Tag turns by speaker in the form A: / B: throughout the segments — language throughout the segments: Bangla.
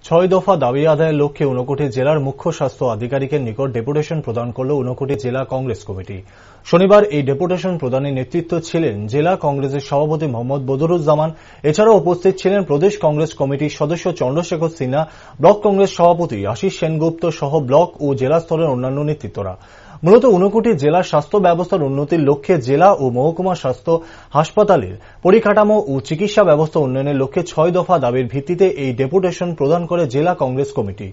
A: ছয় দফা দাবি আদায়ের লক্ষ্যে ঊনকোটি জেলার মুখ্য স্বাস্থ্য আধিকারিকের নিকট ডেপুটেশন প্রদান করল ঊনকোটি জেলা কংগ্রেস কমিটি। শনিবার এই ডেপুটেশন প্রদানের নেতৃত্ব ছিলেন জেলা কংগ্রেসের সভাপতি মোহাম্মদ বদরুজ্জামান। এছাড়াও উপস্থিত ছিলেন প্রদেশ কংগ্রেস কমিটির সদস্য চন্দ্রশেখর সিনহা, ব্লক কংগ্রেস সভাপতি আশিস সেনগুপ্ত সহ ব্লক ও জেলা স্তরের অন্যান্য নেতৃত্বরা। মূলত ঊনকোটি জেলার স্বাস্থ্য ব্যবস্থার উন্নতির লক্ষ্যে জেলা ও মহকুমা স্বাস্থ্য হাসপাতালের পরিকাঠামো ও চিকিৎসা ব্যবস্থা উন্নয়নের লক্ষ্যে ৬ দফা দাবির ভিত্তিতে এই ডেপুটেশন প্রদান করে জেলা কংগ্রেস কমিটি।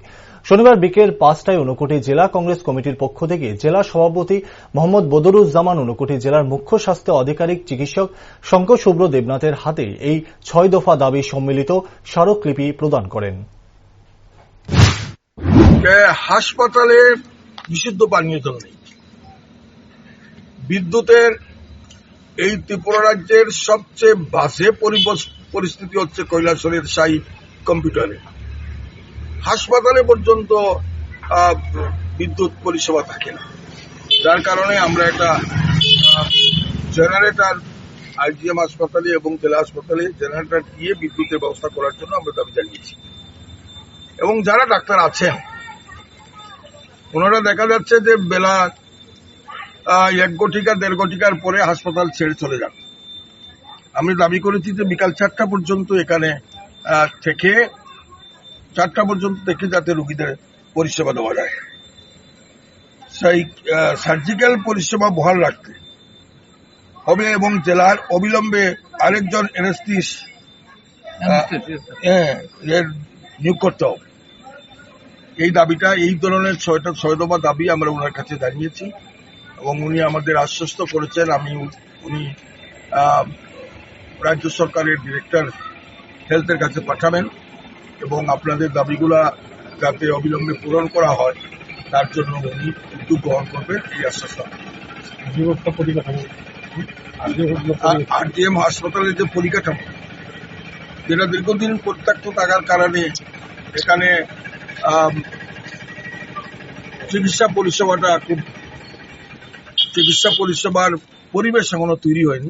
A: শনিবার বিকেল ৫টায় ঊনকোটি জেলা কংগ্রেস কমিটির পক্ষ থেকে জেলা সভাপতি মোহাম্মদ বদরুজ্জামান ঊনকোটি জেলার মুখ্য স্বাস্থ্য আধিকারিক চিকিৎসক শঙ্কর শুভ্র দেবনাথের হাতে এই ৬ দফা দাবি সম্মিলিত স্মারকলিপি প্রদান করেন।
B: হাসপাতালে বিশুদ্ধ পানীয় জল নেই, বিদ্যুতের এই ত্রিপুরা রাজ্যের সবচেয়ে বাজে পরিস্থিতি হচ্ছে কৈলাসহরের সাই কম্পিউটারে। হাসপাতালে পর্যন্ত বিদ্যুৎ পরিষেবা থাকে না, যার কারণে আমরা একটা জেনারেটর আইজিএম হাসপাতালে এবং জেলা হাসপাতালে জেনারেটর দিয়ে বিদ্যুতের ব্যবস্থা করার জন্য আমরা দাবি জানিয়েছি। এবং যারা ডাক্তার আছেন ওনারা দেখা যাচ্ছে যে বেলা ১ ঘটিকা ১.৫ ঘটিকার পরে হাসপাতাল ছেড়ে চলে যান। আমি দাবি করেছি যে বিকাল ৪টা পর্যন্ত এখানে থেকে ৪টা পর্যন্ত থেকে যাতে রোগীদের পরিষেবা দেওয়া যায়। সেই সার্জিক্যাল পরিষেবা বহাল রাখতে হবে এবং জেলার অবিলম্বে আরেকজন অ্যানেস্থেটিস্ট নিয়োগ করতে হবে। এই দাবিটা, এই ধরনের ৬ দফা দাবি আমরা ওনার কাছে জানিয়েছি এবং উনি আমাদের আশ্বস্ত করেছেন উনি রাজ্য সরকারের ডিরেক্টর হেলথের কাছে পাঠাবেন এবং আপনাদের দাবিগুলা যাতে অবিলম্বে পূরণ করা হয় তার জন্য উনি উদ্যোগ গ্রহণ করবেন এই আশ্বাস। আরজিএম হাসপাতালের যে পরিকাঠামো, যেটা দীর্ঘদিন পরিত্যক্ত থাকার কারণে এখানে চিকিৎসা পরিষেবার পরিবেশ এখনো তৈরি হয়নি।